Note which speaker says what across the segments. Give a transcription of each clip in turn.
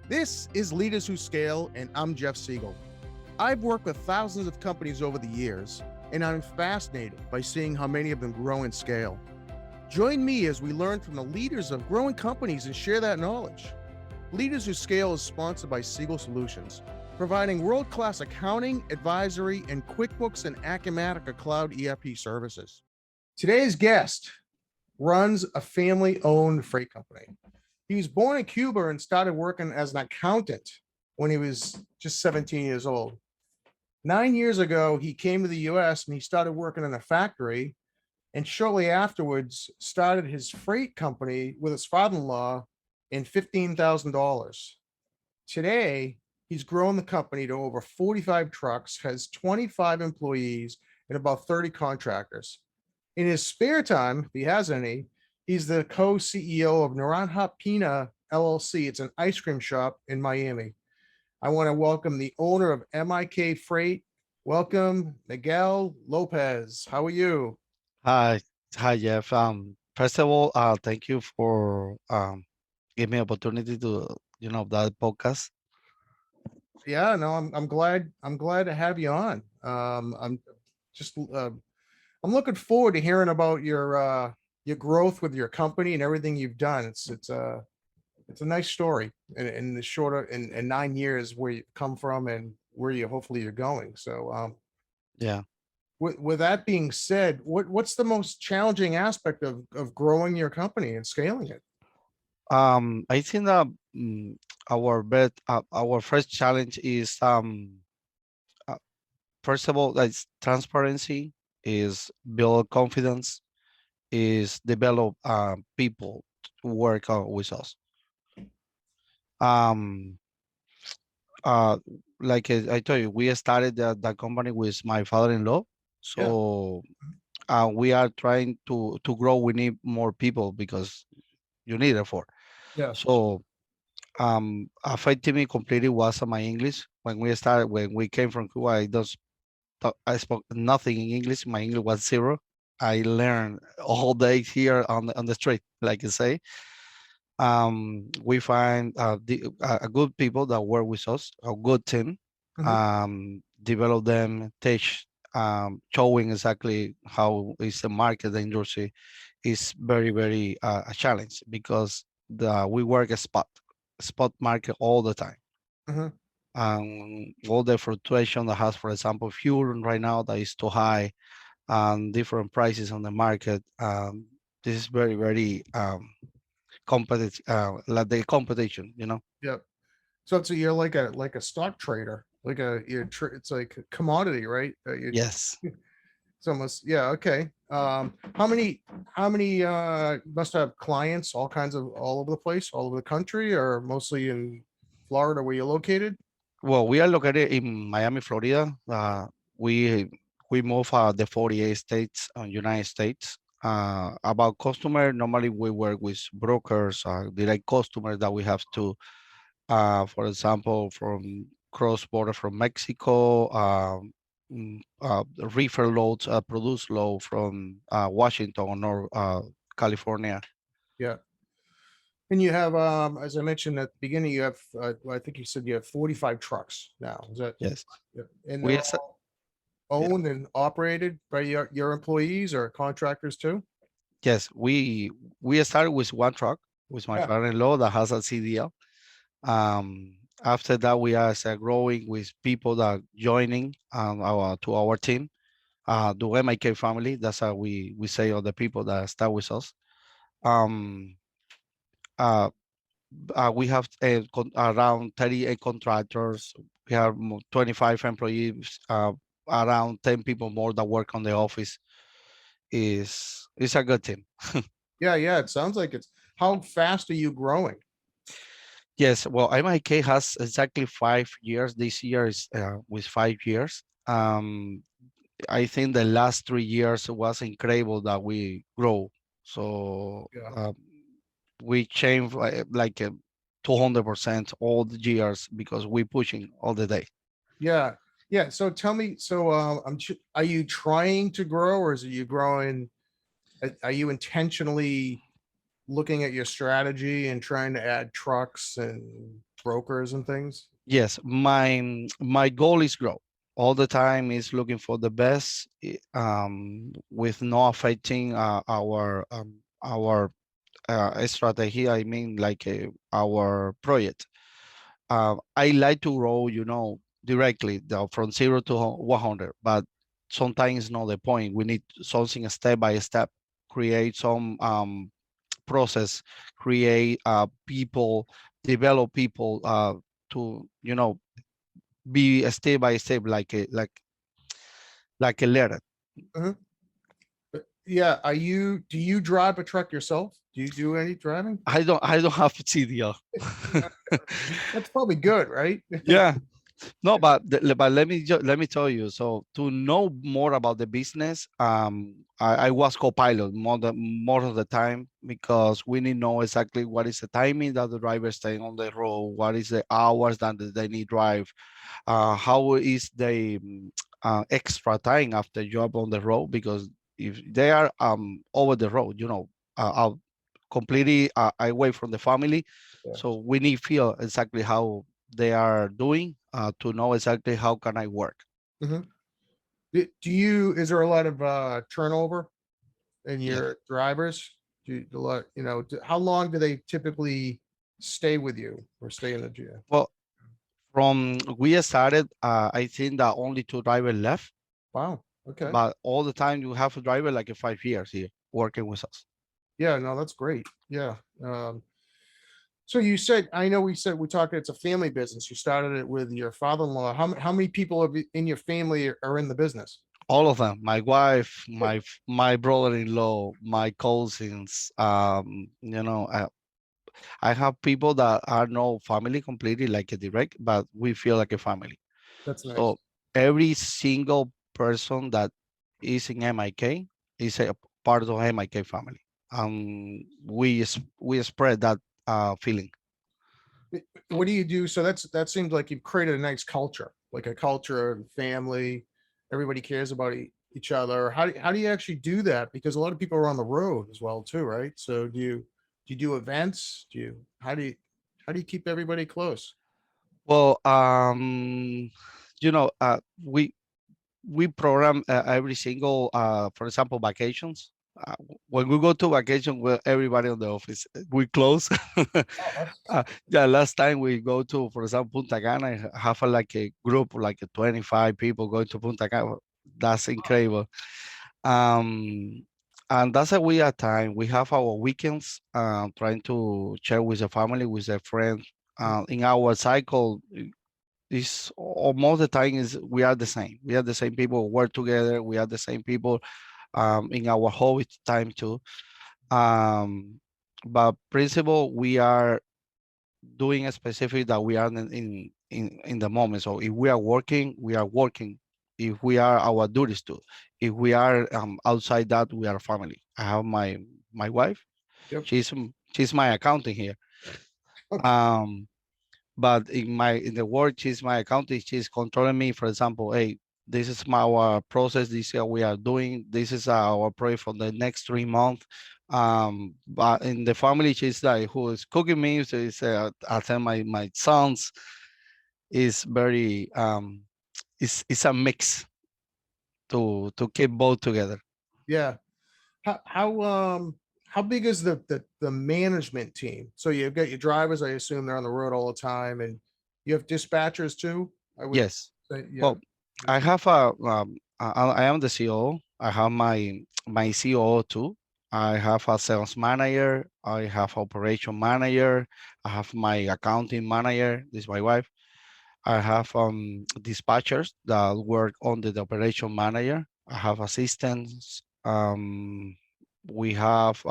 Speaker 1: This is Leaders Who Scale, and I'm Jeff Siegel. I've worked with thousands of companies over the years, and I'm fascinated by seeing how many of them grow and scale. Join me as we learn from the leaders of growing companies and share that knowledge. Leaders Who Scale is sponsored by Siegel Solutions, providing world-class accounting, advisory, and QuickBooks and Acumatica Cloud ERP services. Today's guest runs a family-owned freight company. He was born in Cuba and started working as an accountant when he was just 17 years old. 9 years ago, he came to the US and he started working in a factory, and shortly afterwards started his freight company with his father-in-law in $15,000. Today, he's grown the company to over 45 trucks, has 25 employees, and about 30 contractors. In his spare time, if he has any, he's the co-CEO of Naranja Pina LLC. It's an ice cream shop in Miami. I want to welcome the owner of MIK Freight. Welcome, Miguel Lopez. How are you?
Speaker 2: Hi, hi Jeff. First of all, thank you for giving me opportunity to that podcast.
Speaker 1: Yeah, no, I'm glad to have you on. I'm just I'm looking forward to hearing about your growth with your company and everything you've done. It's a nice story in the shorter in 9 years where you've come from and where you hopefully you're going. So
Speaker 2: Yeah.
Speaker 1: with that being said, what's the most challenging aspect of growing your company and scaling it?
Speaker 2: I think that our first challenge is uh, first of all, that's transparency, is build confidence, is develop people to work with us. Um, uh, like I told you, we started the company with my father-in-law,
Speaker 1: Yeah,
Speaker 2: so we are trying to grow. We need more people because you need it for.
Speaker 1: yeah,
Speaker 2: So affecting me completely was my English. When we came from Cuba, I spoke nothing in English. My English was zero. I learned all day here on the street, like you say. We find a good people that work with us, a good team.
Speaker 1: mhm,
Speaker 2: Develop them, teach, showing exactly how is the market, the industry is very a challenge because we work a spot market all the time.
Speaker 1: mhm.
Speaker 2: All the fluctuation that has, for example, fuel right now that is too high and different prices on the market. This is very competitive, like the competition.
Speaker 1: Yeah. So you're like a stock trader, like it's like a commodity, right?
Speaker 2: Yes.
Speaker 1: It's almost, yeah, okay. How many must have clients, all kinds of all over the place, all over the country, or mostly in Florida where you're located?
Speaker 2: Well, we are located in Miami, Florida. We we move the 48 states, United States. About customer, normally we work with brokers, direct customers that we have to, for example, from cross border from Mexico, reefer loads, produce load from Washington or California.
Speaker 1: Yeah. And you have, as I mentioned at the beginning, you have, I think you said you have 45 trucks now. Is that,
Speaker 2: Yes,
Speaker 1: yeah. And
Speaker 2: we
Speaker 1: they're
Speaker 2: are.
Speaker 1: all
Speaker 2: Yeah.
Speaker 1: owned and operated by your employees or contractors too?
Speaker 2: Yes, we started with one truck with my
Speaker 1: Yeah.
Speaker 2: father-in-law that has a CDL. After that, we are growing with people that joining our team. The MIK family. That's how we say all the people that start with us. Um, uh, we have around 38 contractors. We have 25 employees. Around 10 people more that work on the office. Is a good team.
Speaker 1: Yeah, yeah. It sounds like it's, how fast are you growing?
Speaker 2: Yes, well, MIK has exactly 5 years. This year is with 5 years. I think the last 3 years was incredible that we grow. So
Speaker 1: Yeah.
Speaker 2: we change like 200% all the years because we pushing all the day.
Speaker 1: Yeah. Yeah. So tell me, so are you trying to grow, or is it you growing? Are you intentionally looking at your strategy and trying to add trucks and brokers and things?
Speaker 2: Yes, my goal is grow. All the time is looking for the best, with no affecting our strategy. I mean, like our project. I like to grow, directly from 0 to 100, but sometimes not the point. We need something step by step, create some process, create people, develop people to be a step by step, like a letter.
Speaker 1: Mhm. Yeah. Do you drive a truck yourself? Do you do any driving?
Speaker 2: I don't have CDL.
Speaker 1: That's probably good, right?
Speaker 2: Yeah. No, but let me tell you. So to know more about the business, I was co-pilot more of the time, because we need to know exactly what is the timing that the driver is staying on the road, what is the hours that they need drive, how is the extra time after job on the road, because if they are over the road, out completely away from the family,
Speaker 1: Yeah.
Speaker 2: so we need feel exactly how they are doing, to know exactly how can I work.
Speaker 1: Mhm. Is there a lot of turnover in
Speaker 2: Yeah.
Speaker 1: your drivers? How long do they typically stay with you or stay in the gym?
Speaker 2: Well, from we started, I think that only two drivers left,
Speaker 1: Wow. Okay.
Speaker 2: but all the time you have a driver like 5 years here working with us.
Speaker 1: Yeah, no, that's great. Yeah. So you said, I know we talked, it's a family business. You started it with your father-in-law. How many people in your family are in the business?
Speaker 2: All of them, my wife, my brother-in-law, my cousins. I have people that are no family completely like a direct, but we feel like a family.
Speaker 1: That's nice.
Speaker 2: So every single person that is in MIK is a part of MIK family. We spread that feeling.
Speaker 1: What do you do? So that seems like you've created a nice culture, like a culture of family. Everybody cares about each other. How do you actually do that? Because a lot of people are on the road as well too, right? So do you do events? How do you keep everybody close?
Speaker 2: Well, you know, uh, we we program every single, for example, vacations. When we go to vacation, well, everybody in the office, we close.
Speaker 1: Oh, that's
Speaker 2: Yeah, last time we go to, for example, Punta Cana, I have like a group, like a 25 people going to Punta Cana. That's incredible. Um, and that's a weird time. We have our weekends, trying to share with the family, with the friends. In our cycle, is almost the time is we are the same. We are the same people who work together. We are the same people in our hobby time too. Um, but principle, we are doing a specific that we are in the moment. So if we are working, we are working. If we are our duties too. If we are outside that, we are family. I have my wife.
Speaker 1: yep.
Speaker 2: She's my accountant here.
Speaker 1: Okay.
Speaker 2: Um, but in the work, she's my accountant. She's controlling me. For example, hey, this is our process. This is what we are doing. This is our project for the next 3 months. But in the family, she's like who is cooking me. So it's I tell my sons is very it's a mix to keep both together.
Speaker 1: Yeah. How how um how big is the management team? So you've got your drivers, I assume they're on the road all the time, and you have dispatchers too, I would
Speaker 2: Yes.
Speaker 1: say. Yeah.
Speaker 2: Well, I have a I am the CEO. I have my COO too. I have a sales manager. I have operation manager. I have my accounting manager. This is my wife. I have dispatchers that work under the operation manager. I have assistants. We have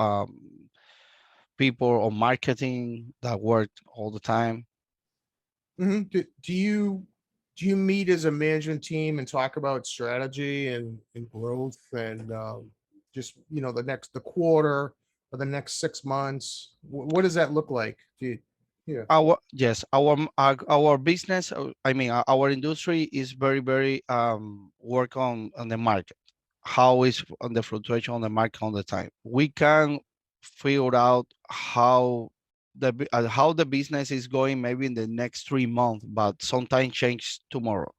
Speaker 2: people on marketing that work all the time.
Speaker 1: Do you meet as a management team and talk about strategy and growth and just the quarter or the next 6 months? What does that look like? Yeah.
Speaker 2: Our yes, our business. I mean, our industry is very work on the market. How is on the fluctuation on the market on the time? We can figure out how. how the business is going maybe in the next 3 months, but sometimes change tomorrow.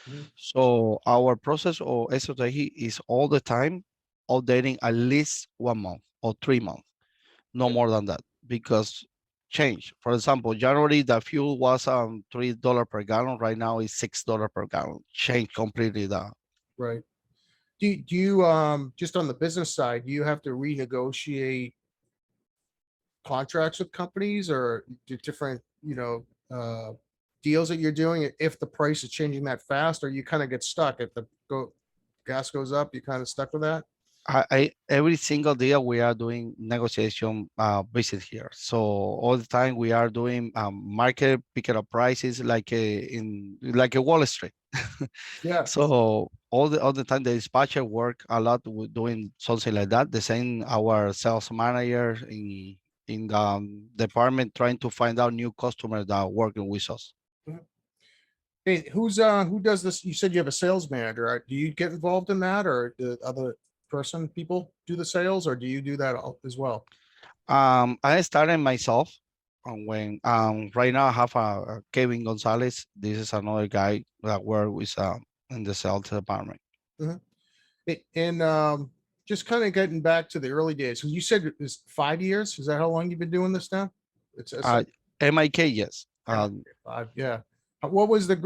Speaker 1: Mhm.
Speaker 2: So our process or strategy is all the time updating at least 1 month or 3 months, no
Speaker 1: Yeah.
Speaker 2: more than that, because change. For example, January the fuel was $3 per gallon. Right now is $6 per gallon. Change completely the.
Speaker 1: Right. Do you just on the business side, do you have to renegotiate contracts with companies or do different, deals that you're doing if the price is changing that fast, or you kind of get stuck if the gas goes up, you kind of stuck with that?
Speaker 2: I every single day we are doing negotiation visit here. So all the time we are doing market picking up prices like a Wall Street.
Speaker 1: Yeah.
Speaker 2: So all the time the dispatcher work a lot with doing something like that. The same our sales manager in the department trying to find out new customers that are working with us.
Speaker 1: Mhm. Hey, who does this? You said you have a sales manager. Right? Do you get involved in that, or the other people do the sales, or do you do that as well?
Speaker 2: I started myself when right now I have Kevin Gonzalez. This is another guy that work with in the sales department.
Speaker 1: Mhm. And just kind of getting back to the early days, because you said it was 5 years. Is that how long you've been doing this now? It's
Speaker 2: Uh,
Speaker 1: like
Speaker 2: MIK, yes.
Speaker 1: five. Yeah. What was the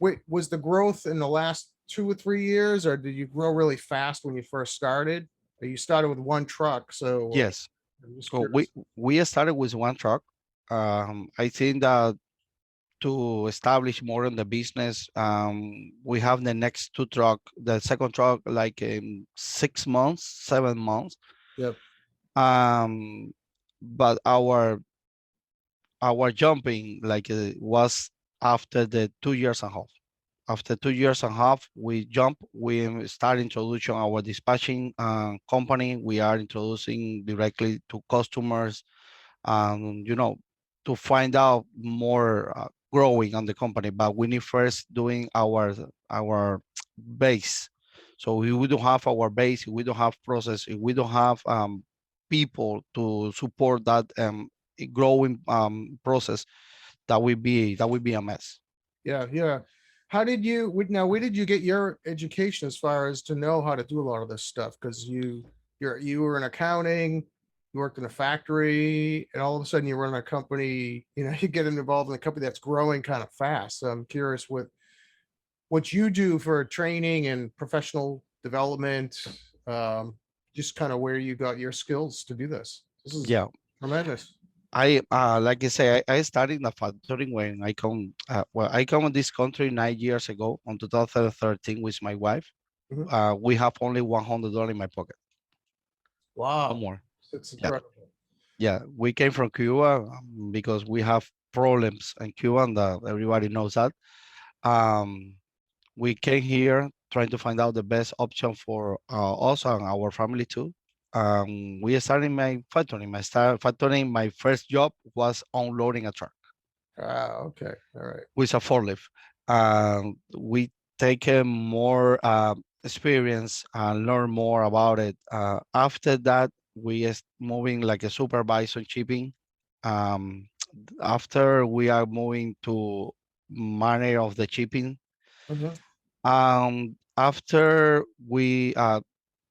Speaker 1: wait? Was the growth in the last 2 or 3 years, or did you grow really fast when you first started? Or you started with one truck, so
Speaker 2: Yes.
Speaker 1: I'm just
Speaker 2: So we
Speaker 1: curious.
Speaker 2: we started with one truck. I think that to establish more in the business, we have the next two truck, the second truck like in 6 months, 7 months.
Speaker 1: Yep.
Speaker 2: Um, but our jumping like was after the 2 years and a half. After 2 years and a half, we jump. We start introducing our dispatching company. We are introducing directly to customers, you know, to find out more growing on the company. But we need first doing our base. So if we don't have our base, if we don't have process, if we don't have people to support that growing process, that will be a mess.
Speaker 1: Yeah, yeah. How did you now where did you get your education as far as to know how to do a lot of this stuff? Because you were in accounting, you worked in a factory, and all of a sudden you run a company, you get involved in a company that's growing kind of fast. So I'm curious what you do for training and professional development, um, just kind of where you got your skills to do this. This is
Speaker 2: Yeah,
Speaker 1: tremendous.
Speaker 2: I like I say, I started in the factory when I come in this country 9 years ago on 2013 with my wife.
Speaker 1: Mhm.
Speaker 2: We have only $100 in my pocket, no
Speaker 1: Wow.
Speaker 2: more.
Speaker 1: It's
Speaker 2: Yeah,
Speaker 1: incredible.
Speaker 2: yeah. We came from Cuba because we have problems in Cuba, and everybody knows that. Um, we came here trying to find out the best option for us and our family too. We started my factory. My first job was unloading a truck
Speaker 1: Ah, okay. All right.
Speaker 2: with a forklift. We take more experience and learn more about it. After that, we is moving like a supervisor shipping. Um, After we are moving to manager of the shipping.
Speaker 1: Mhm.
Speaker 2: After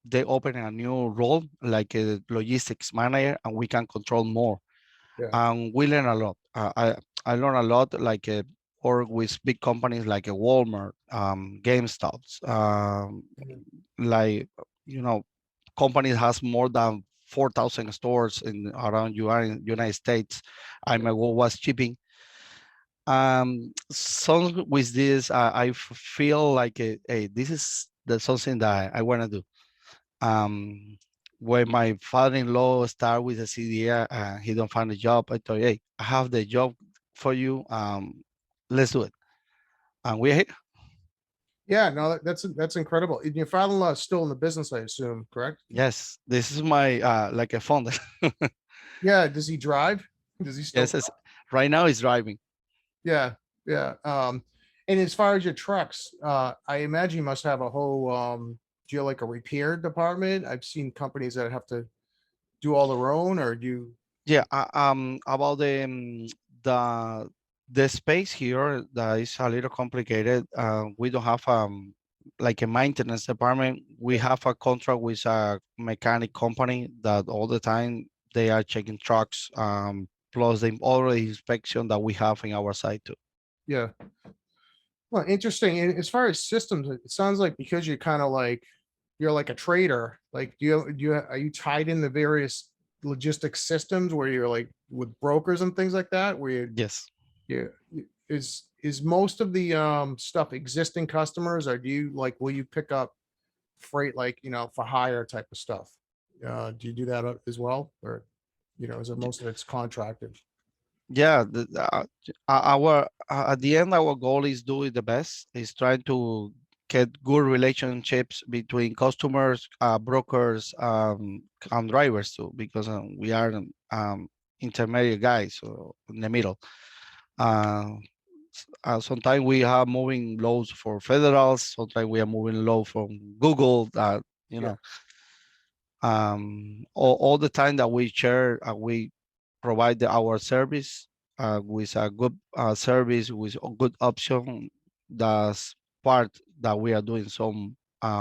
Speaker 2: they open a new role like a logistics manager, and we can control more.
Speaker 1: Yeah.
Speaker 2: And we learn a lot. I learn a lot, like work with big companies like a Walmart, GameStops,
Speaker 1: Mhm.
Speaker 2: like you know, companies has more than 4,000 stores in around United States. I
Speaker 1: Yeah.
Speaker 2: my work was shipping. So with this, feel like hey, this is something that I want to do. Um, when my father-in-law start with the CDA, he don't find a job. I told, hey, I have the job for you. Let's do it. And we here.
Speaker 1: Yeah, no, that's incredible. And your father-in-law is still in the business, I assume, correct?
Speaker 2: Yes, this is my like a founder.
Speaker 1: Yeah. Does he drive? Does he still
Speaker 2: Yes, right now he's driving.
Speaker 1: Yeah, yeah. And as far as your trucks, I imagine you must have a whole do you have like a repair department? I've seen companies that have to do all their own, or do you
Speaker 2: Yeah, about the the space here that is a little complicated. We don't have like a maintenance department. We
Speaker 1: Yeah.
Speaker 2: have a contract with a mechanic company that all the time they are checking trucks, plus the all the inspection that we have in our site too.
Speaker 1: Yeah. Well, interesting. And as far as systems, it sounds like because you're kind of like you're like a trader. Like, are you tied in the various logistics systems where you're like with brokers and things like that? Where
Speaker 2: Yes.
Speaker 1: is most of the stuff existing customers, or do you like will you pick up freight like for hire type of stuff? Do you do that as well, or is it most of it's contracted?
Speaker 2: Yeah, our at the end, our goal is doing the best. Is trying to get good relationships between customers, brokers, and drivers too, because we are intermediate guys, so in the middle. Uh, Sometimes we are moving loads for federals. Sometimes we are moving load from Google. You
Speaker 1: Yeah,
Speaker 2: know, all the time that we share, we provide our service with a good service with a good option. That's part that we are doing some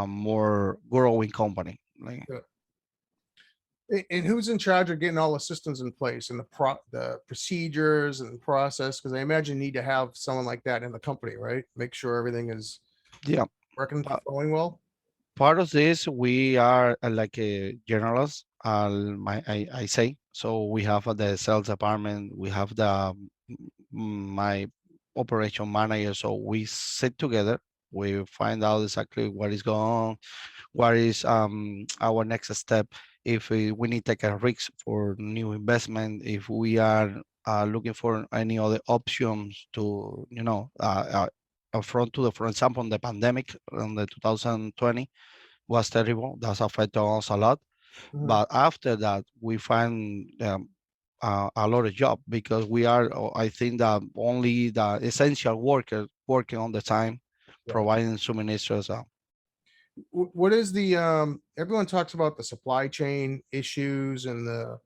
Speaker 2: more growing company. Like,
Speaker 1: yeah. And who's in charge of getting all the systems in place and the procedures and the process? Because I imagine you need to have someone like that in the company, right? Make sure everything is
Speaker 2: yeah,
Speaker 1: working,
Speaker 2: pa-
Speaker 1: flowing well.
Speaker 2: part of this we are like a generalist. I say so. We have the sales department. We have the my operation manager. So we sit together. We find out exactly what is going on, what is our next step, if we need to take a risk for new investment, if we are looking for any other options to front to the, for example, the pandemic in the 2020 was terrible. That's affected us a lot.
Speaker 1: Mhm.
Speaker 2: But after that, we find a lot of job because we are, I think that only the essential workers working on the time,
Speaker 1: Yeah.
Speaker 2: providing suministers.
Speaker 1: What is the everyone talks about the supply chain issues and the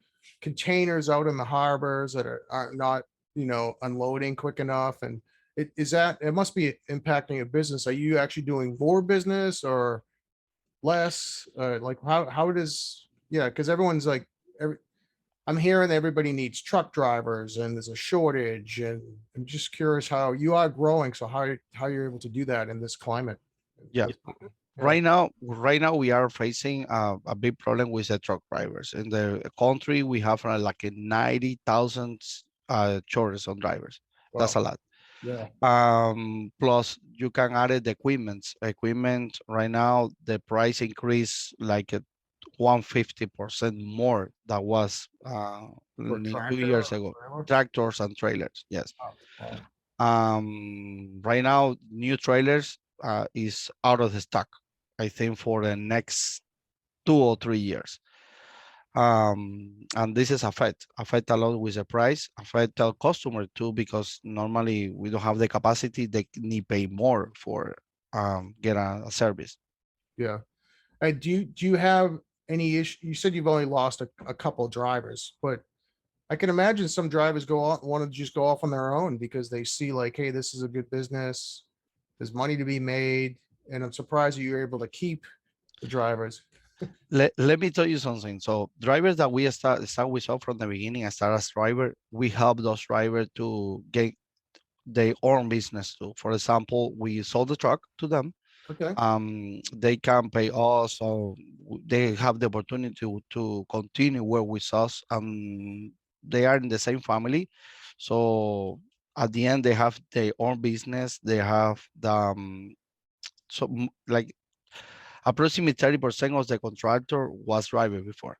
Speaker 1: containers out in the harbors that are not unloading quick enough, and is that it must be impacting your business. Are you actually doing more business or less? Like how does yeah, because everyone's like every I'm hearing everybody needs truck drivers and there's a shortage, and I'm just curious how you are growing, so how you're able to do that in this climate.
Speaker 2: Yeah.
Speaker 1: Yeah.
Speaker 2: Right now we are facing a big problem with the truck drivers. In the country, we have like a 90,000 chores on drivers. That's
Speaker 1: Wow.
Speaker 2: a lot.
Speaker 1: Yeah.
Speaker 2: Plus you can add it the equipment. Equipment right now, the price increase like 150% more than was
Speaker 1: For
Speaker 2: two
Speaker 1: tractor
Speaker 2: years
Speaker 1: or
Speaker 2: ago.
Speaker 1: whatever.
Speaker 2: Tractors and trailers, yes.
Speaker 1: Wow. Wow.
Speaker 2: Right now, new trailers is out of the stock. I think for the next 2 or 3 years. And this is affect a lot with the price, affect our customer too, because normally we don't have the capacity. They need pay more for get a service.
Speaker 1: Yeah. And do you have any issue? You said you've only lost a couple of drivers, but I can imagine some drivers go off want to just go off on their own because they see like, hey, this is a good business. There's money to be made, and I'm surprised that you're able to keep the drivers.
Speaker 2: Let me tell you something. So drivers that we start with from the beginning and start as driver, we help those drivers to get their own business too. For example, we sold the truck to them.
Speaker 1: Okay.
Speaker 2: They can pay us, so they have the opportunity to continue work with us. They are in the same family, so at the end they have their own business. They have the like approximately 30% of the contractor was driver before,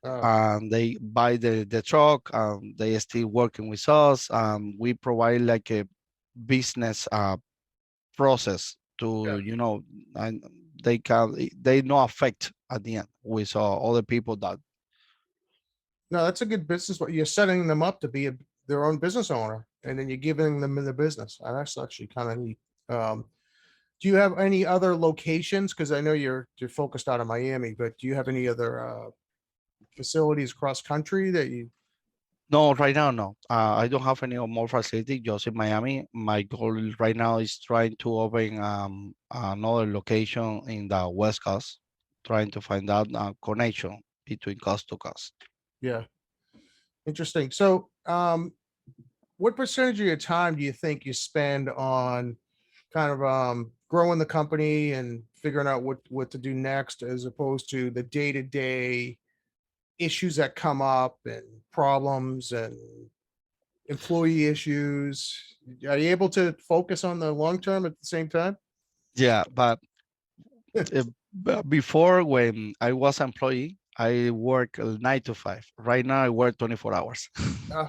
Speaker 1: Uh,
Speaker 2: and they buy the truck. They are still working with us. We provide like a business process to
Speaker 1: yeah.
Speaker 2: and they no affect at the end with other people that.
Speaker 1: No, that's a good business. But you're setting them up to be their own business owner, and then you're giving them the business. That's actually kind of neat. Do you have any other locations? Because I know you're focused out of Miami, but do you have any other facilities across country that you?
Speaker 2: No, right now, no. I don't have any more facility just in Miami. My goal right now is trying to open another location in the West Coast, trying to find out a connection between coast to coast.
Speaker 1: Yeah, interesting. So, what percentage of your time do you think you spend on kind of growing the company and figuring out what to do next, as opposed to the day to day issues that come up and problems and employee issues? Are you able to focus on the long term at the same time?
Speaker 2: Yeah, but uh, before when I was employee, I work 9 to 5. Right now, I work 24 hours.
Speaker 1: Uh,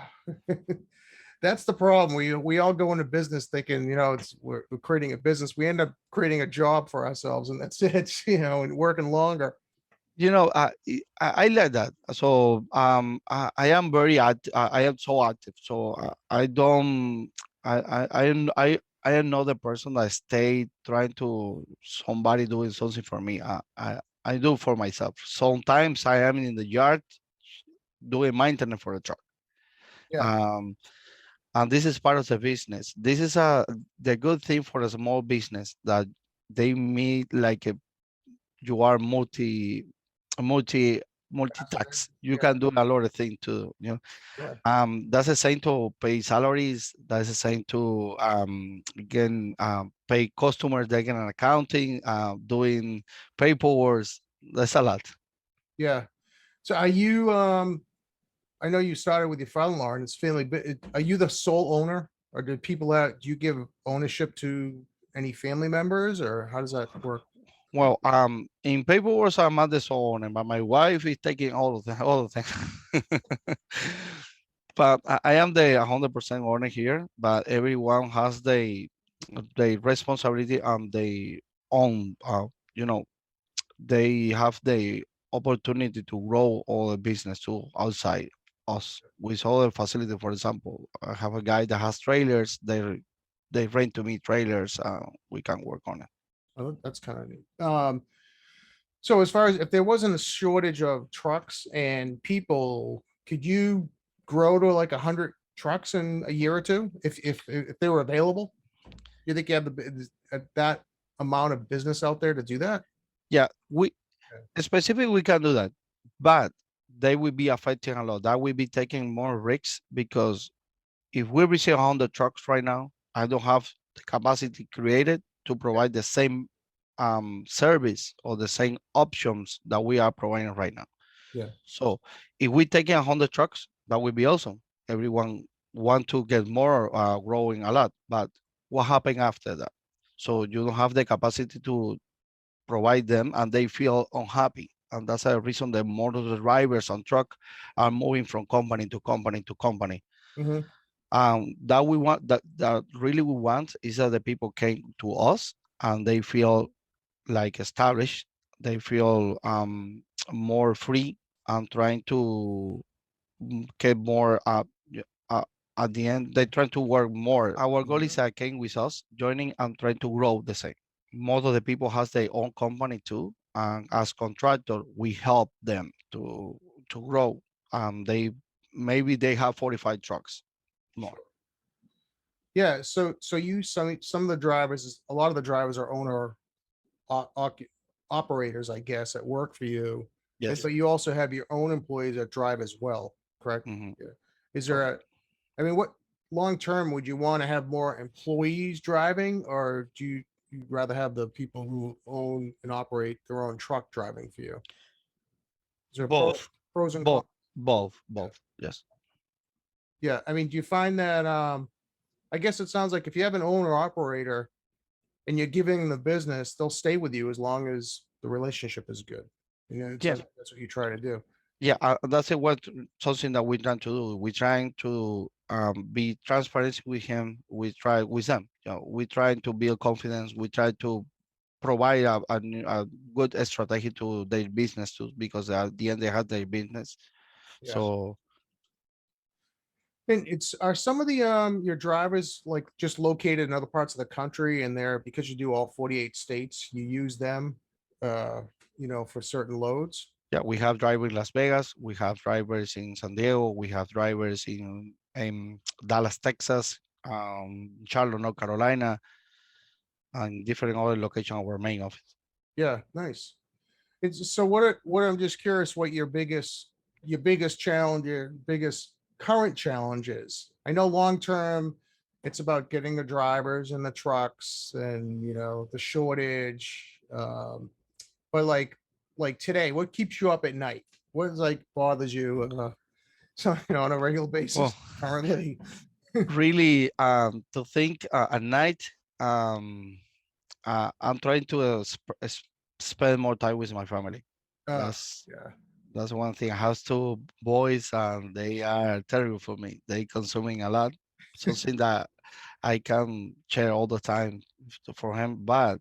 Speaker 1: that's the problem. We all go into business thinking, we're creating a business. We end up creating a job for ourselves, and that's it. And working longer.
Speaker 2: I like that. So I am very I am so active. So I don't I am not the person that stay trying to somebody doing something for me. I do for myself. Sometimes I am in the yard doing maintenance for the truck.
Speaker 1: Yeah,
Speaker 2: Um, and this is part of the business. This is the good thing for a small business that they meet like you are multi multi-tax. You
Speaker 1: yeah,
Speaker 2: can do a lot of things too.
Speaker 1: yeah,
Speaker 2: That's the same to pay salaries. That's the same to again pay customers. They get an accounting, doing paperwork. That's a lot.
Speaker 1: yeah. So are you? I know you started with your father-in-law and his family, but are you the sole owner, or do you give ownership to any family members, or how does that work?
Speaker 2: Well, in paperwork, I'm not the sole owner, but my wife is taking all of them. But I am the 100% owner here, but everyone has the responsibility and they own, you know, they have the opportunity to grow all the business too outside us with other facility. For example, I have a guy that has trailers. They rent to me trailers. We can work on it.
Speaker 1: Oh, that's kind of neat. So as far as if there wasn't a shortage of trucks and people, could you grow to like 100 trucks in a year or two if they were available? You think you have that amount of business out there to do that?
Speaker 2: Yeah, we specifically we can do that, but they will be affecting a lot. That will be taking more risks because if we receive 100 trucks right now, I don't have the capacity created to provide the same service or the same options that we are providing right now.
Speaker 1: Yeah.
Speaker 2: So if we take in 100 trucks, that would be awesome. Everyone want to get more, growing a lot, but what happened after that? So you don't have the capacity to provide them, and they feel unhappy. And that's a reason that more of the drivers on truck are moving from company to company to company.
Speaker 1: Hmm.
Speaker 2: That we want that really we want is that the people came to us and they feel like established. They feel more free and trying to get more at the end. They try to work more. Our goal is came with us joining and trying to grow the same. Most of the people has their own company too, and as contractor we help them to grow. They maybe they have 45 trucks more.
Speaker 1: Yeah. So some of the drivers, a lot of the drivers are owner operators, I guess, that work for you, and
Speaker 2: Yes.
Speaker 1: but you also have your own employees that drive as well, correct?
Speaker 2: Hmm.
Speaker 1: Yeah. Is there a? I mean, what long term would you want to have more employees driving, or do you rather have the people who own and operate their own truck driving for you? Is there
Speaker 2: Both,
Speaker 1: pros and cons?
Speaker 2: both, both. Yes.
Speaker 1: Yeah, I mean, do you find that I guess it sounds like if you have an owner operator and you're giving them the business, they'll stay with you as long as the relationship is good. It
Speaker 2: Yeah.
Speaker 1: sounds like that's what you try to do.
Speaker 2: Yeah, that's it. What something that we trying to do. We trying to be transparent with him. We try with them. We try to build confidence. We try to provide a good strategy to their business too, because at the end they have their business.
Speaker 1: Yeah.
Speaker 2: So
Speaker 1: And are some of the your drivers like just located in other parts of the country, and they're because you do all 48 states, you use them uh for certain loads?
Speaker 2: Yeah, we have drivers in Las Vegas, we have drivers in San Diego, we have drivers in Dallas, Texas, Charlotte, North Carolina, and different other locations of our main office.
Speaker 1: Yeah, nice. It's so what I'm just curious what your biggest challenge, your biggest current challenge is. I know long term it's about getting the drivers and the trucks and the shortage. But like today, what keeps you up at night? What is like bothers you so on a regular
Speaker 2: Well,
Speaker 1: basis currently?
Speaker 2: really, to think at night, um, I'm trying to spend more time with my family.
Speaker 1: Uh
Speaker 2: That's
Speaker 1: yeah.
Speaker 2: that's one thing. I have two boys, and they are terrible for me. They consuming a lot, something that I can share all the time for him. But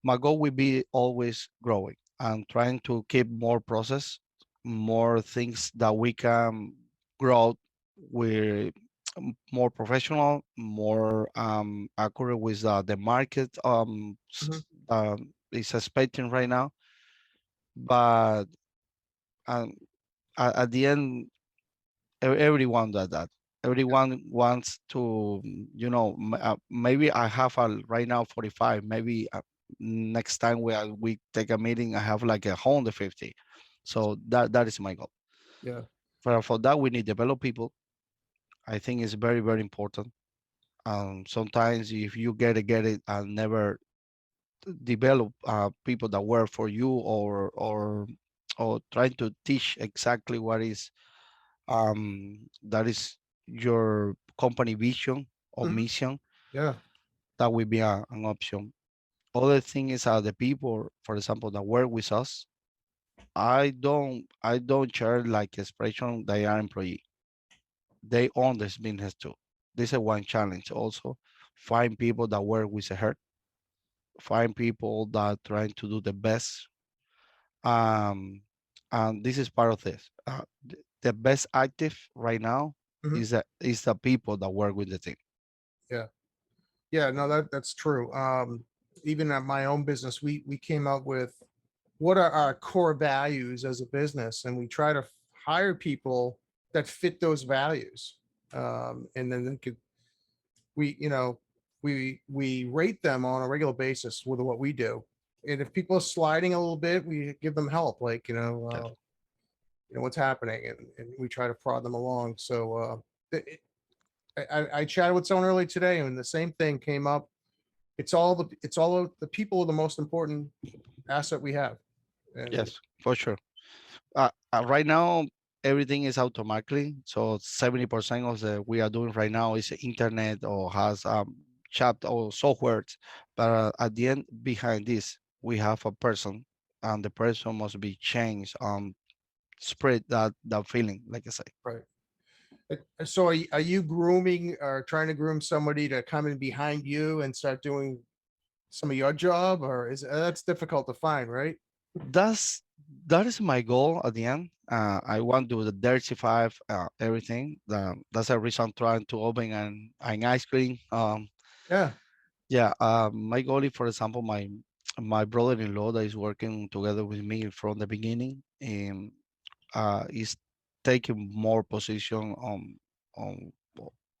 Speaker 2: my goal will be always growing and trying to keep more process, more things that we can grow with more professional, more accurate with the market
Speaker 1: Mhm.
Speaker 2: is expecting right now. But um, at the end, everyone does that. Everyone wants to, maybe I have a right now 45. Maybe next time we take a meeting, I have like 150. So that is my goal.
Speaker 1: Yeah.
Speaker 2: For that, we need develop people. I think it's very very important. Sometimes if you get it and never develop people that work for you, or trying to teach exactly what is that is your company vision or
Speaker 1: Mhm.
Speaker 2: mission,
Speaker 1: Yeah.
Speaker 2: that will be an option. Other thing is the people, for example, that work with us. I don't share like expression they are employee. They own this business too. This is one challenge also. Find people that work with the heart. Find people that trying to do the best. Um, and this is part of this. The best active right now
Speaker 1: Mhm.
Speaker 2: is the people that work with the team.
Speaker 1: Yeah. Yeah, no, that's true. Even at my own business, we came up with what are our core values as a business, and we try to hire people that fit those values. And then they could we we rate them on a regular basis with what we do. And if people are sliding a little bit, we give them help, like
Speaker 2: Yes.
Speaker 1: what's happening, and we try to prod them along. So I chatted with someone earlier today, and the same thing came up. It's all of the people are the most important asset we have. And
Speaker 2: Yes, for sure. Right now, everything is automatically. So 70% of the we are doing right now is internet or has chat or software. But at the end, behind this, we have a person, and the person must be changed. Spread that feeling, like I say.
Speaker 1: right. So are you grooming or trying to groom somebody to come in behind you and start doing some of your job, or is that's difficult to find, right?
Speaker 2: That's that is my goal at the end. I want to diversify everything. That's a reason I'm trying to open an ice cream.
Speaker 1: Yeah,
Speaker 2: Yeah, my goal is, for example, my brother-in-law that is working together with me from the beginning, is taking more position on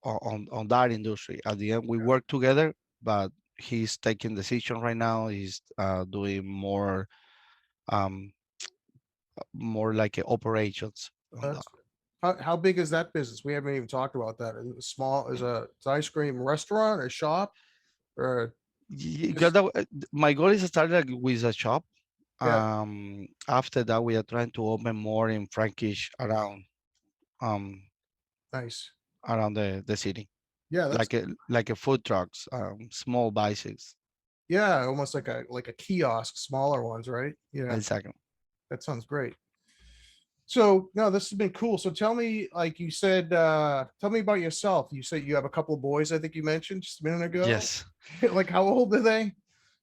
Speaker 2: on that industry. At the end, we work together, but he's taking decision right now. He's doing um, more like operations on that.
Speaker 1: that's good. How big is that business? We haven't even talked about that. Is it small? Is ice cream restaurant or shop or
Speaker 2: Yeah,
Speaker 1: just
Speaker 2: my goal is to start like with a shop.
Speaker 1: yeah,
Speaker 2: After that, we are trying to open more in Frankish um
Speaker 1: nice.
Speaker 2: around the city,
Speaker 1: Yeah, that's
Speaker 2: like a food trucks, small bicycles.
Speaker 1: yeah, almost like a kiosk, smaller ones, right? Yeah,
Speaker 2: Exactly.
Speaker 1: that sounds great. So no, this has been cool. So tell me, like you said, tell me about yourself. You said you have a couple of boys, I think you mentioned just a minute ago.
Speaker 2: Yes.
Speaker 1: Like how old are they?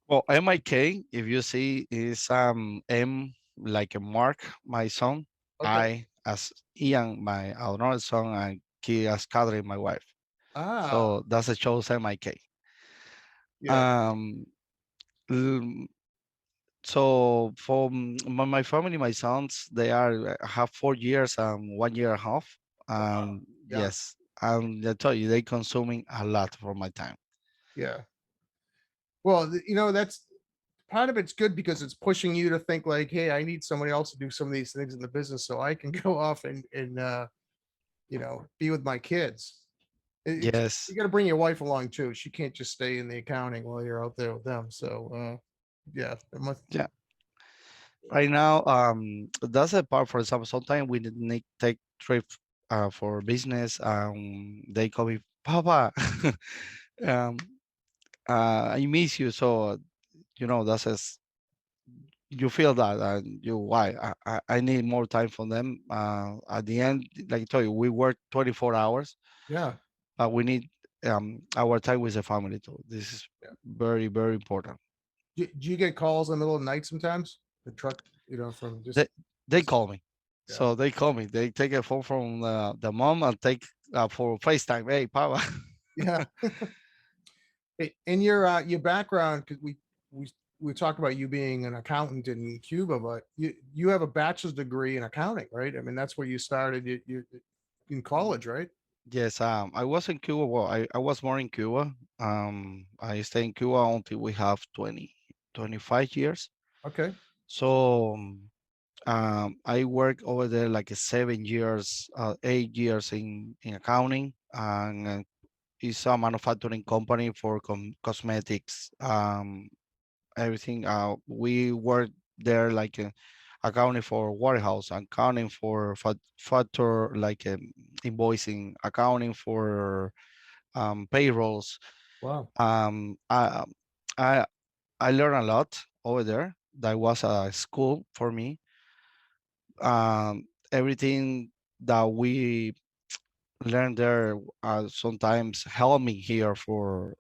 Speaker 2: Well, MIK, if you see, is M like a Mark, my son,
Speaker 1: Okay.
Speaker 2: I as Ian, my another son, and K as Catherine, my wife.
Speaker 1: Ah,
Speaker 2: So that's a shows MIK.
Speaker 1: yeah.
Speaker 2: Um, So for my family, my sons, they are have 4 years and 1 year and a half.
Speaker 1: Oh, wow. Yeah.
Speaker 2: Yes, and I tell you, they consuming a lot for my time.
Speaker 1: Yeah. Well, that's part of it's good because it's pushing you to think like, hey, I need somebody else to do some of these things in the business so I can go off and be with my kids. It's
Speaker 2: Yes,
Speaker 1: you got to bring your wife along too. She can't just stay in the accounting while you're out there with them. So, yeah, it must.
Speaker 2: yeah. Right now, that's a part. For example, sometimes we need take trip for business. They call me Papa. um, I miss you. So that's as you feel that, and you why I need more time for them. At the end, like I told you, we work 24 hours,
Speaker 1: Yeah,
Speaker 2: but we need our time with the family too. This is
Speaker 1: yeah.
Speaker 2: very, very important.
Speaker 1: Do you get calls in the middle of the night sometimes? The truck, from just
Speaker 2: They they
Speaker 1: business.
Speaker 2: call me,
Speaker 1: Yeah,
Speaker 2: so they call me. They take a phone from the mom and take for FaceTime. Hey, Papa.
Speaker 1: yeah. Hey, in your background, because we we talked about you being an accountant in Cuba, but you have a bachelor's degree in accounting, right? I mean, that's where you started. You in college, right?
Speaker 2: Yes, I was in Cuba. Well, I was born in Cuba. I stayed in Cuba until we have 25 years.
Speaker 1: Okay.
Speaker 2: So I worked over there like 7 years, 8 years in accounting, and it's a manufacturing company for cosmetics. Everything. We worked there like accounting for warehouse, accounting for factor like invoicing, accounting for payrolls.
Speaker 1: Wow.
Speaker 2: Um, I I I learned a lot over there. That was a school for me. Everything that we learned there sometimes help me here for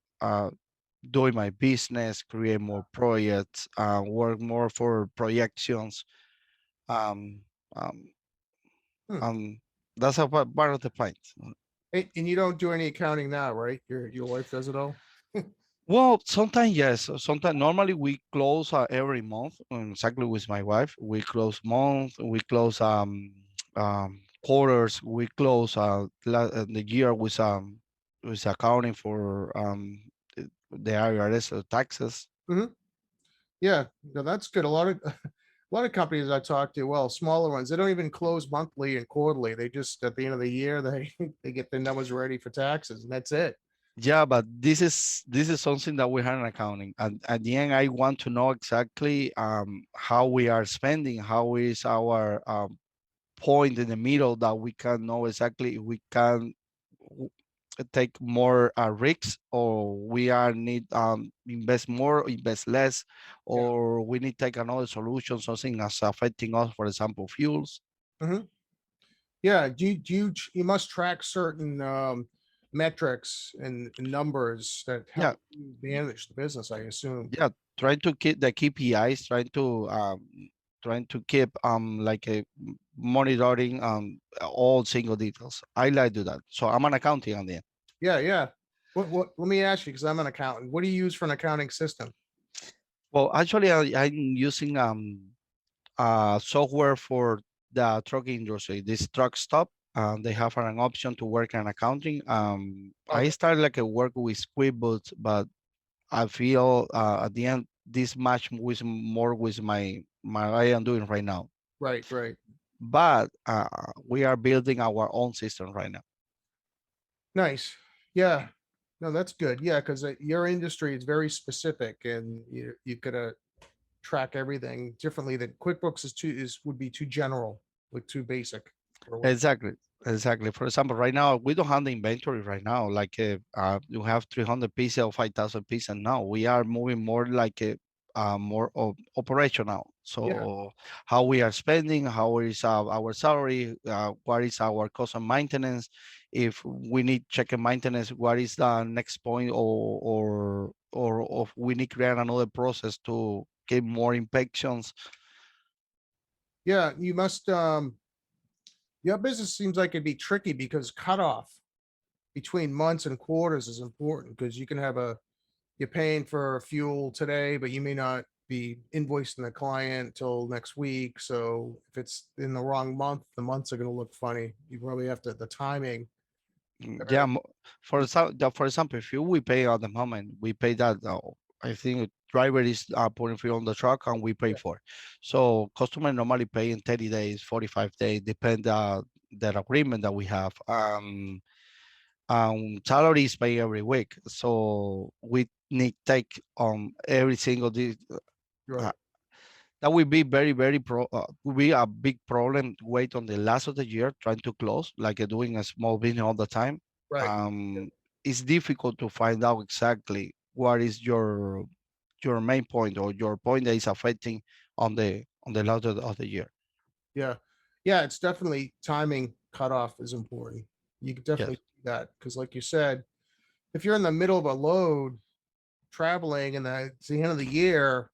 Speaker 2: doing my business, create more projects, work more for projections. Um, um,
Speaker 1: Hmm.
Speaker 2: um, that's a part of the point.
Speaker 1: Hey, and you don't do any accounting now, right? Your wife does it all.
Speaker 2: Well, sometimes yes. Sometimes normally we close every month. Exactly with my wife, we close month. We close quarters. We close the year with accounting for the IRS taxes.
Speaker 1: Hmm. Yeah, no, that's good. A lot of companies I talk to, well, smaller ones, they don't even close monthly and quarterly. They just at the end of the year they they get their numbers ready for taxes, and that's it.
Speaker 2: Yeah, but this is something that we have in accounting. At the end, I want to know exactly how we are spending, how is our point in the middle that we can know exactly if we can w- take more risks, or we are need invest more, invest less,
Speaker 1: Yeah.
Speaker 2: or we need take another solution, something that's affecting us, for example, fuels.
Speaker 1: Hmm. Yeah. You must track certain metrics and numbers that
Speaker 2: Yeah,
Speaker 1: help you manage the business, I assume.
Speaker 2: yeah, trying to keep the KPIs, trying to keep like a monitoring all single details. I like to do that. So I'm an accounting on the end.
Speaker 1: Yeah, yeah. What let me ask you, because I'm an accountant. What do you use for an accounting system?
Speaker 2: Well, actually, I'm using software for the truck industry. This truck stop. They have an option to work in accounting. I
Speaker 1: Okay.
Speaker 2: started like a work with QuickBooks, but I feel at the end this match with more with my I am doing right now.
Speaker 1: Right, right.
Speaker 2: But we are building our own system right now.
Speaker 1: Nice. Yeah. No, that's good. Yeah, because your industry is very specific, and you gotta track everything differently. That QuickBooks is would be too general, like too basic for what.
Speaker 2: Exactly. Exactly. For example, right now we don't have the inventory right now. Like you have 300 pieces or 5,000 pieces. Now we are moving more like a more of operational.
Speaker 1: Yeah.
Speaker 2: So how we are spending, how is our salary, what is our cost of maintenance, if we need check and maintenance, what is the next point, or if we need to create another process to get more inspections.
Speaker 1: Yeah. You must. Your business seems like it'd be tricky because cutoff between months and quarters is important because you can have a you're paying for fuel today, but you may not be invoicing the client till next week. So if it's in the wrong month, the months are going to look funny. You really have to the timing.
Speaker 2: Yeah,
Speaker 1: Or,
Speaker 2: for example, if you we pay at the moment, we pay that. I think driver is putting fuel on the truck and we pay
Speaker 1: yeah,
Speaker 2: for it. So customer normally pay in 30 days, 45 days, depend the agreement that we have. Salary is paid every week, so we need take every single day.
Speaker 1: right,
Speaker 2: Uh, that will be will be a big problem. Wait on the last of the year, trying to close, like doing a small business all the time.
Speaker 1: right.
Speaker 2: Um, it's difficult to find out exactly what is your main point or your point that is affecting on the last of the year.
Speaker 1: Yeah. Yeah. It's definitely timing cutoff is important. You can definitely
Speaker 2: Yes.
Speaker 1: see that because, like you said, if you're in the middle of a load traveling and it's the end of the year,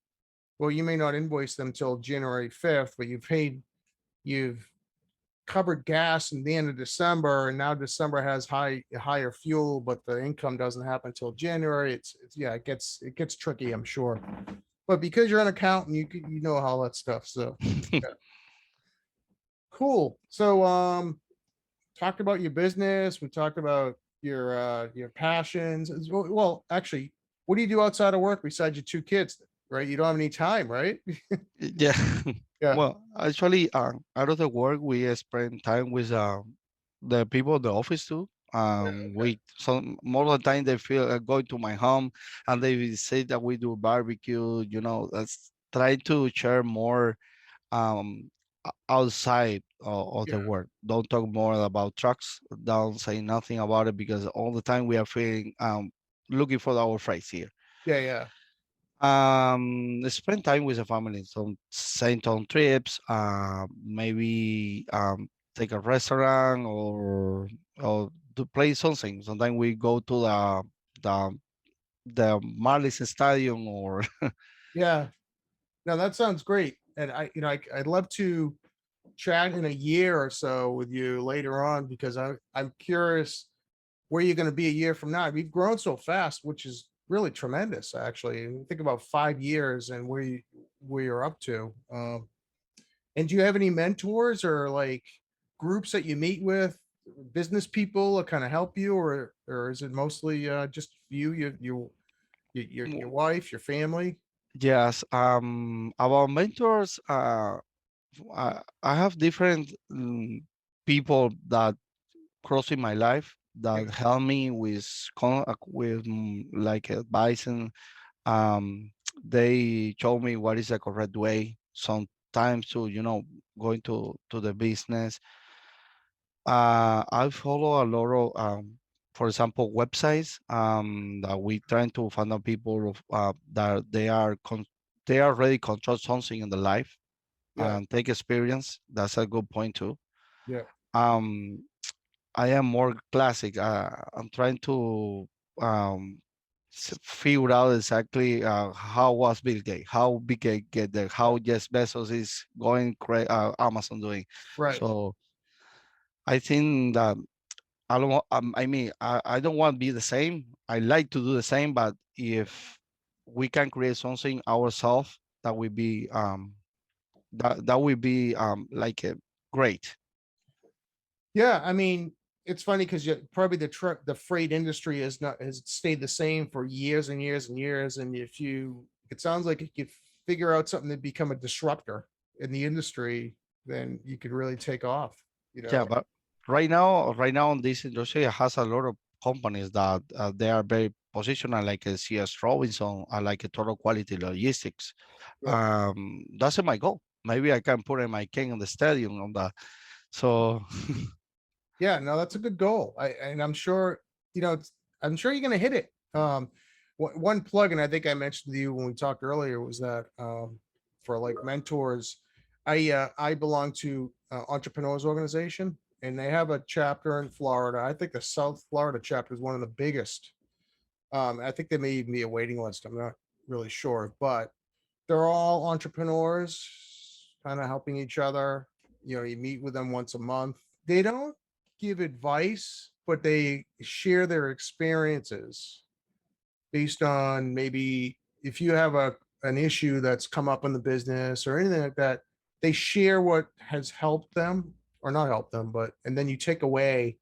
Speaker 1: well, you may not invoice them till January 5th, but you've covered gas in the end of December, and now December has higher fuel, but the income doesn't happen until January. It's yeah, it gets tricky, I'm sure. But because you're an accountant, you know all that stuff. So yeah, cool. So talked about your business. We talked about your passions. Well, actually, what do you do outside of work besides your two kids? Right, you don't have any time, right?
Speaker 2: Yeah.
Speaker 1: Yeah,
Speaker 2: Well, actually, out of the work, we spend time with the people in the office too.
Speaker 1: okay.
Speaker 2: We some more of the time they feel going to my home and they say that we do barbecue. You know, let's try to share more um outside of
Speaker 1: Yeah,
Speaker 2: the work. Don't talk more about trucks. Don't say nothing about it because all the time we are feeling looking for our phrase here.
Speaker 1: yeah, yeah,
Speaker 2: Spend time with the family, some Saint on trips, maybe take a restaurant or to play something. Sometimes we go to the the Marlins Stadium or
Speaker 1: yeah. No, that sounds great. And I'd love to chat in a year or so with you later on because I'm curious where you're going to be a year from now. We've grown so fast, which is really tremendous, actually. And think about 5 years and where you're up to. And do you have any mentors or like groups that you meet with, business people that kind of help you, or is it mostly just your wife, your family?
Speaker 2: yes. About mentors, I have different people that cross in my life
Speaker 1: Yeah,
Speaker 2: that help me with with like advising. um they show me what is the correct way sometimes to going to the business. I follow a lot of for example websites that we trying to find out people that they are already control something in the life
Speaker 1: yeah,
Speaker 2: and take experience. That's a good point too.
Speaker 1: yeah,
Speaker 2: um I am more classic. I'm trying to um, figure out exactly how was Bill Gates, how Bill Gates get there,
Speaker 1: yeah.
Speaker 2: how Jeff Bezos is going Amazon doing.
Speaker 1: Right.
Speaker 2: So I think that I don't want, I mean, I don't want to be the same. I like to do the same, but if we can create something ourselves, that will be that will be like great.
Speaker 1: Yeah, I mean, it's funny because probably the freight industry has stayed the same for years and years and years. And it sounds like if you figure out something to become a disruptor in the industry, then you could really take off. You
Speaker 2: Yeah,
Speaker 1: know,
Speaker 2: but right now, in this industry has a lot of companies that they are very positional, like a CS Robinson, like a Total Quality Logistics.
Speaker 1: yeah,
Speaker 2: That's my goal. Maybe I can put in my king in the stadium on that. So
Speaker 1: yeah. No, that's a good goal. And I'm sure I'm sure you're going to hit it. One plug, and I think I mentioned to you when we talked earlier was that for like mentors, I belong to Entrepreneurs Organization, and they have a chapter in Florida. I think the South Florida chapter is one of the biggest. I think there may even be a waiting list. I'm not really sure, but they're all entrepreneurs, kind of helping each other. You meet with them once a month. They don't give advice, but they share their experiences based on maybe if you have an issue that's come up in the business or anything like that, they share what has helped them or not helped them, but and then you take away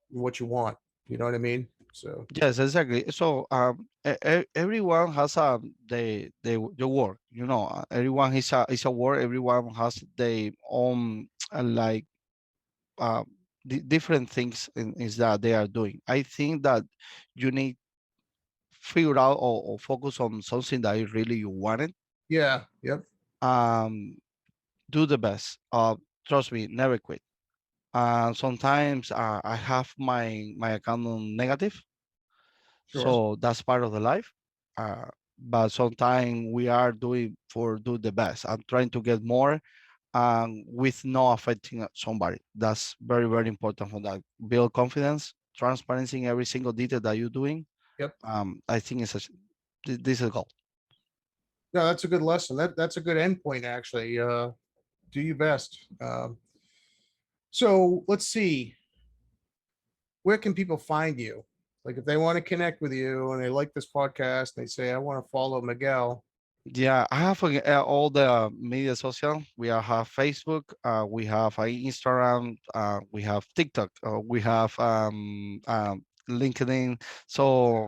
Speaker 1: what you want. You know what I mean? So
Speaker 2: Yes, exactly. So everyone has the work. Everyone is a work. Everyone has their own like uh, different things is that they are doing. I think that you need figure out or focus on something that you wanted.
Speaker 1: yeah, yep,
Speaker 2: Um, do the best. Trust me, never quit. Sometimes I have my account on negative,
Speaker 1: sure,
Speaker 2: so that's part of the life. But sometimes we are doing for do the best. I'm trying to get more with no affecting somebody. That's very, very important for that. Build confidence, transparency in every single detail that you're doing.
Speaker 1: yep.
Speaker 2: I think this is a goal.
Speaker 1: No, that's a good lesson. That's a good endpoint actually. Do your best. So let's see. Where can people find you? Like if they want to connect with you and they like this podcast, and they say, I want to follow Miguel.
Speaker 2: Yeah, I have all the media social. Have Facebook, we have Instagram, we have TikTok, we have LinkedIn. So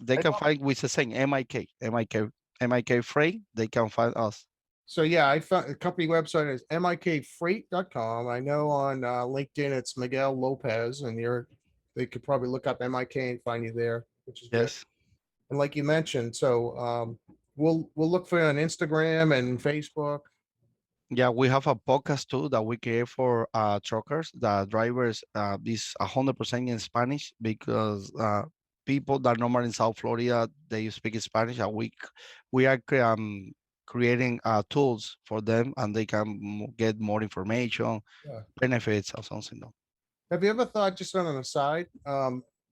Speaker 2: they
Speaker 1: I
Speaker 2: can
Speaker 1: know.
Speaker 2: find with the same MIK Freight. They can find us.
Speaker 1: So yeah, I found the company website is MIKFreight.com. I know on LinkedIn it's Miguel Lopez, and they could probably look up MIK and find you there, which is good.
Speaker 2: Yes.
Speaker 1: And like you mentioned, so we'll look for you on Instagram and Facebook.
Speaker 2: Yeah, we have a podcast too that we create for truckers. The drivers is 100% in Spanish because people that normally in South Florida they speak Spanish, and we are creating tools for them, and they can get more information,
Speaker 1: Yeah.
Speaker 2: benefits, or something. Though.
Speaker 1: Have you ever thought, just on the side,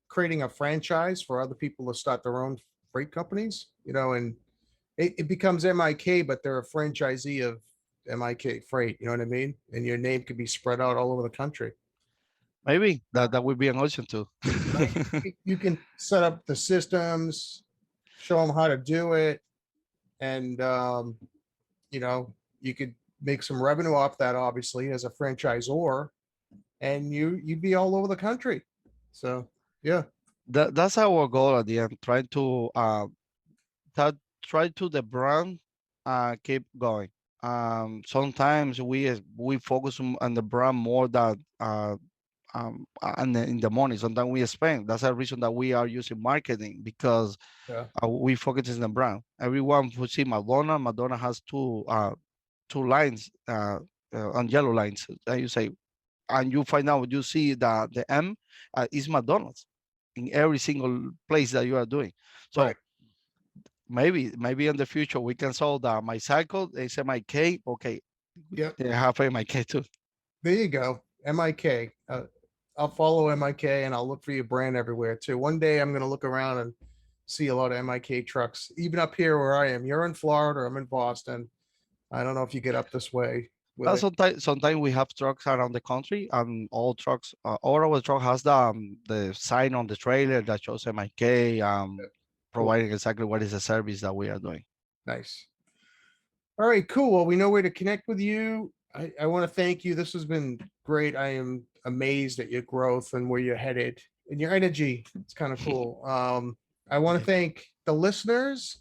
Speaker 1: creating a franchise for other people to start their own freight companies? And it becomes MIK, but they're a franchisee of MIK Freight. You know what I mean? And your name could be spread out all over the country.
Speaker 2: Maybe that would be an option too.
Speaker 1: Right? You can set up the systems, show them how to do it, and you know you could make some revenue off that, obviously, as a franchisor, and you'd be all over the country. So yeah,
Speaker 2: That's our goal at the end. That try to the brand keep going. Sometimes we focus on the brand more than and in the money. Sometimes we spend. That's a reason that we are using marketing because
Speaker 1: yeah,
Speaker 2: we focus on the brand. Everyone who see Madonna, Madonna has two lines on yellow lines. You say, and you find out you see the M is McDonald's in every single place that you are doing.
Speaker 1: right,
Speaker 2: So maybe in the future we can solve that. My cycle is MIK. Okay,
Speaker 1: yep.
Speaker 2: I have MIK too.
Speaker 1: There you go, MIK. I'll follow MIK and I'll look for your brand everywhere too. One day I'm gonna look around and see a lot of MIK trucks, even up here where I am. You're in Florida, I'm in Boston. I don't know if you get up this way with it.
Speaker 2: Sometimes we have trucks around the country, and all our truck has the sign on the trailer that shows MIK,
Speaker 1: Cool,
Speaker 2: providing exactly what is the service that we are doing.
Speaker 1: nice. All right, cool. Well, we know where to connect with you. I want to thank you. This has been great. I am amazed at your growth and where you're headed and your energy. It's kind of cool. I want to
Speaker 2: Yeah.
Speaker 1: thank the listeners.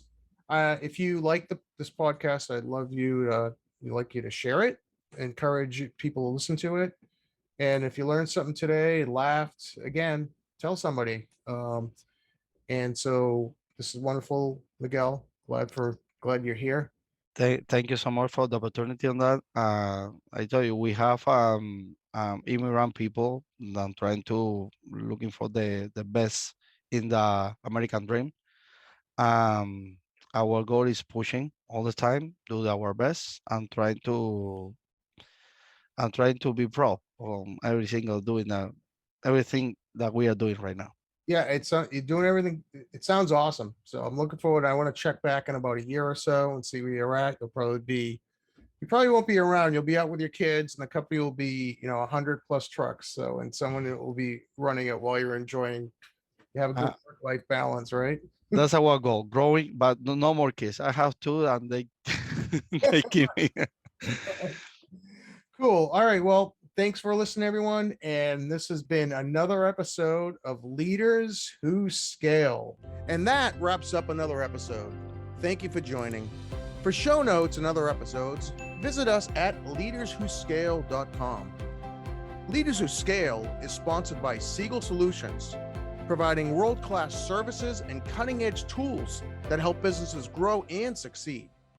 Speaker 1: If you like this podcast, I'd love you like you to share it, encourage people to listen to it. And if you learned something today, laughed again, tell somebody. And so this is wonderful, Miguel. Glad you're here.
Speaker 2: Thank you so much for the opportunity on that. I tell you, we have immigrant people that trying to looking for the best in the American dream. Um, our goal is pushing all the time, do our best, and trying to be proud on every single doing everything that we are doing right now.
Speaker 1: Yeah, you're doing everything. It sounds awesome. So I'm looking forward. I want to check back in about a year or so and see where you're at. You probably won't be around. You'll be out with your kids, and the company will be, 100 plus trucks. So, and someone that will be running it while you're enjoying. You have a good
Speaker 2: Uh,
Speaker 1: work life balance, right?
Speaker 2: That's our goal, growing, but no more kids. I have two, and they they keep me.
Speaker 1: Cool. All right. Well, thanks for listening, everyone. And this has been another episode of Leaders Who Scale. And that wraps up another episode. Thank you for joining. For show notes and other episodes, visit us at leaderswhoscale.com. Leaders Who Scale is sponsored by Siegel Solutions, providing world-class services and cutting-edge tools that help businesses grow and succeed.